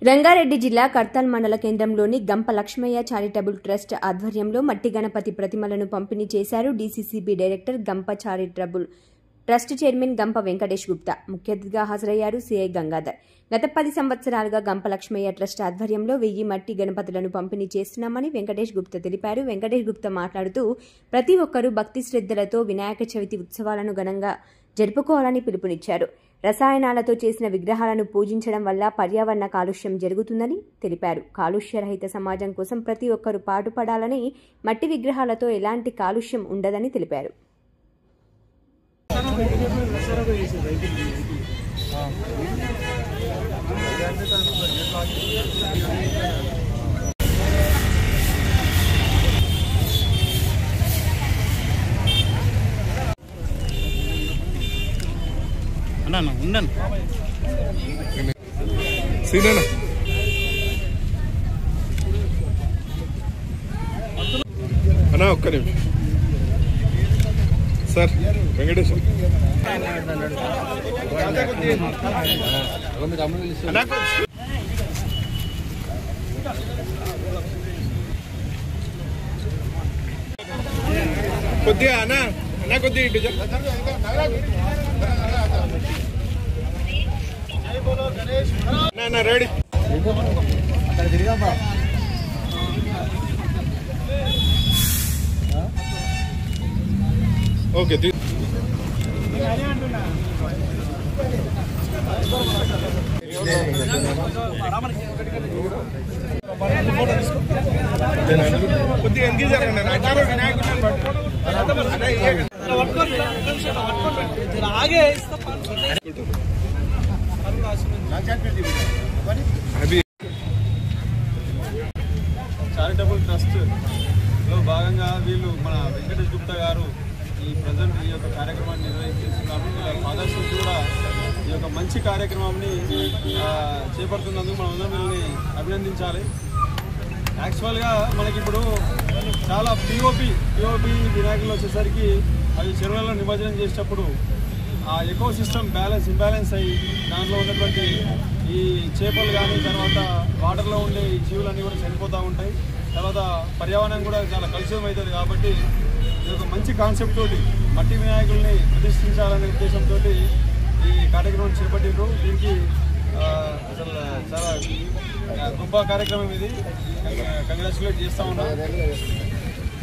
రంగారెడ్డి జిల్లా కర్తాల్ మండల కేంద్రంలోని గంప లక్ష్మయ్య చారిటబుల్ ట్రస్ట్ ఆధ్వర్యంలో మట్టి గణపతి ప్రతిమలను పంపిణీ చేశారు. డీసీసీబీ డైరెక్టర్ గంప చారిటబుల్ ట్రస్ట్ చైర్మన్ గంప వెంకటేష్ గుప్తా ముఖ్య అతిథిగా హాజరయ్యారు. సిఐ గంగాధర్ గత 10 సంవత్సరాలుగా గంప లక్ష్మయ్య ట్రస్ట్ ఆధ్వర్యంలో 1000 మట్టి గణపతులను పంపిణీ చేస్తున్నామని వెంకటేష్ గుప్తా తెలిపారు. వెంకటేష్ గుప్తా మాట్లాడుతూ ప్రతి ఒక్కరూ భక్తి శ్రద్ధలతో వినాయక చవితి ఉత్సవాలను ఘనంగా జరుపుకోవాలని పిలుపునిచ్చారు. రసాయనాలతో చేసిన విగ్రహాలను పూజించడం వల్ల పర్యావరణ కాలుష్యం జరుగుతుందని తెలిపారు. కాలుష్య రహిత సమాజం కోసం ప్రతి ఒక్కరూ పాటుపడాలని, మట్టి విగ్రహాలతో ఎలాంటి కాలుష్యం ఉండదని తెలిపారు. ఉండను అన్నా ఒక్క నిమిషం సార్. వెంకటేష్ కొద్దిగా అన్నా అన్నా కొద్దిగా ఇటు రెడీ ఓకే. కొద్దిగా ఎంగేజ్ చారిటబుల్ ట్రస్ట్ లో భాగంగా వీళ్ళు మన వెంకటేష్ గుప్తా గారు ఈ ప్రజెంట్ ఈ యొక్క కార్యక్రమాన్ని నిర్వహిస్తున్నారు. ఫాదర్స్ కూడా ఈ యొక్క మంచి కార్యక్రమాన్ని చేపడుతున్నందుకు మనం అందరం వీళ్ళని అభినందించాలి. యాక్చువల్గా మనకి ఇప్పుడు చాలా పిఓపి వినాయకులు వచ్చేసరికి అవి చెరువులలో నిమజ్జనం చేసేటప్పుడు ఆ ఎకో సిస్టమ్ ఇంబ్యాలెన్స్ అయ్యి దాంట్లో ఉన్నటువంటి ఈ చేపలు కానీ తర్వాత వాటర్లో ఉండే ఈ జీవులన్నీ కూడా చనిపోతూ ఉంటాయి. తర్వాత పర్యావరణం కూడా చాలా కలుషితం అవుతుంది. కాబట్టి ఇది ఒక మంచి కాన్సెప్ట్ తోటి మట్టి వినాయకుల్ని ప్రతిష్ఠించాలనే ఉద్దేశంతో ఈ కార్యక్రమం చేపట్టిండ్రు. దీనికి అసలు చాలా గొప్ప కార్యక్రమం ఇది. కంగ్రాచులేట్ చేస్తూ ఉన్నాం.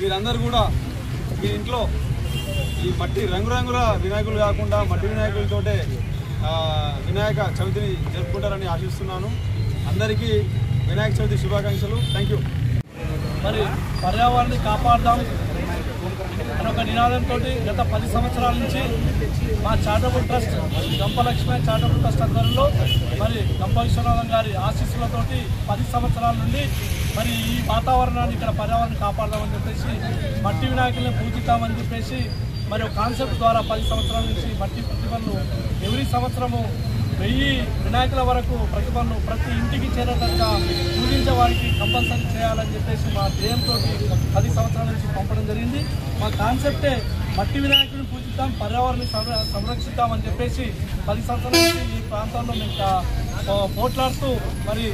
వీరందరూ కూడా మీ ఇంట్లో ఈ మట్టి రంగురంగుల వినాయకులు కాకుండా మట్టి వినాయకులతోటే వినాయక చవితిని జరుపుకుంటారని ఆశిస్తున్నాను. అందరికీ వినాయక చవితి శుభాకాంక్షలు. Thank you. మరి పర్యావరణాన్ని కాపాడదాం అనే ఒక నినాదంతో గత 10 సంవత్సరాల నుంచి మా చారిటబుల్ ట్రస్ట్ గంప లక్ష్మయ్య చారిటబుల్ ట్రస్ట్ ఆధ్వర్యంలో మరి గంప విశ్వనాథం గారి ఆశీస్సులతోటి 10 సంవత్సరాల నుండి మరి ఈ వాతావరణాన్ని ఇక్కడ పర్యావరణాన్ని కాపాడదామని చెప్పేసి మట్టి వినాయకుల్ని పూజిద్దామని చెప్పేసి మరి ఒక కాన్సెప్ట్ ద్వారా 10 సంవత్సరాల నుంచి మట్టి ప్రతిమలను ఎవ్రీ సంవత్సరము 1000 వినాయకుల వరకు ప్రతిమలను ప్రతి ఇంటికి చేరేటట్టుగా పూజించే వారికి కంపల్సరీ చేయాలని చెప్పేసి మా ధ్యేయంతో 10 సంవత్సరాల నుంచి పంపడం జరిగింది. మా కాన్సెప్టే మట్టి వినాయకుడిని పూజిద్దాం, పర్యావరణాన్ని సంరక్షిద్దామని చెప్పేసి 10 సంవత్సరాల నుంచి ఈ ప్రాంతంలో మేము పోట్లాడుతూ మరి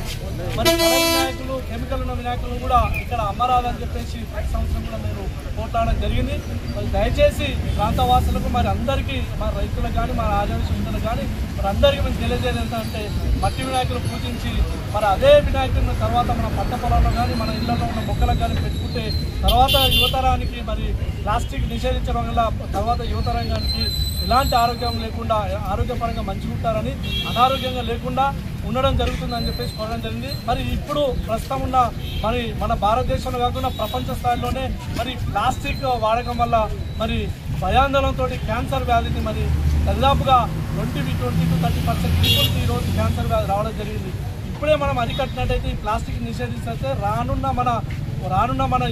వినాయకులు కెమికల్ ఉన్న వినాయకులు కూడా ఇక్కడ అమ్మరాదని చెప్పేసి ప్రతి సంవత్సరం కూడా మేము పోట్లాడడం జరిగింది. మరి దయచేసి ప్రాంతవాసులకు మరి అందరికీ మా రైతులకు కానీ మా ఆదివాసీ మిత్రులకు కానీ మరి అందరికీ మేము తెలియజేయడం ఏంటంటే మట్టి వినాయకులు పూజించి మరి అదే వినాయకుడిని తర్వాత మన పంట పొలాల్లో కానీ మన ఇళ్లలో ఉన్న మొక్కలకు కానీ పెట్టుకుంటే తర్వాత యువతరానికి మరి ప్లాస్టిక్ నిషేధించడం వల్ల తర్వాత యువతరానికి ఎలాంటి ఆరోగ్యం లేకుండా ఆరోగ్యపరంగా మంచిగా ఉంటారని, అనారోగ్యంగా లేకుండా ఉండడం జరుగుతుందని చెప్పేసి కోరడం జరిగింది. మరి ఇప్పుడు ప్రస్తుతం ఉన్న మరి మన భారతదేశంలో కాకుండా ప్రపంచ స్థాయిలోనే మరి ప్లాస్టిక్ వాడకం వల్ల మరి భయాందోళనతో క్యాన్సర్ వ్యాధిని మరి దాదాపుగా 20-30% పీపుల్కి ఈరోజు క్యాన్సర్ వ్యాధి రావడం జరిగింది. ఇప్పుడే మనం అరికట్టినట్టయితే ఈ ప్లాస్టిక్ నిషేధిస్తే రానున్న మన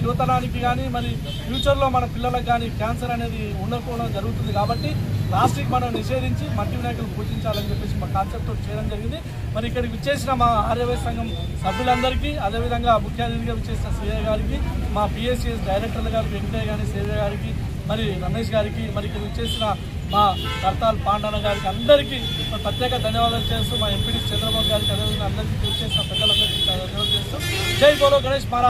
యువతరానికి కానీ మరి ఫ్యూచర్లో మన పిల్లలకు కానీ క్యాన్సర్ అనేది ఉండకపోవడం జరుగుతుంది. కాబట్టి ప్లాస్టిక్ మనం నిషేధించి మట్టి వినాయకులు పూజించాలని చెప్పేసి మా కాన్సెప్ట్తో చేయడం జరిగింది. మరి ఇక్కడికి విచ్చేసిన మా ఆర్యవైశ్య సంఘం సభ్యులందరికీ, అదేవిధంగా ముఖ్య అతిథిగా విచ్చేసిన సిఐ గారికి, మా పిఎస్సిఎస్ డైరెక్టర్లు గారు వెంకటయ్య గారి, సేవ గారికి, మరి రమేష్ గారికి, మరి ఇక్కడ విచ్చేసిన మా కర్తాల్ పాండన గారికి అందరికీ ప్రత్యేక ధన్యవాదాలు చేస్తూ మా ఎంపీడీ చంద్రబాబు గారికి అదేవిధంగా అందరికీ కృషి చేసిన పెద్దలందరికీ ధన్యవాదాలు చేస్తూ జై బోలో గణేష్ మహారాజ్.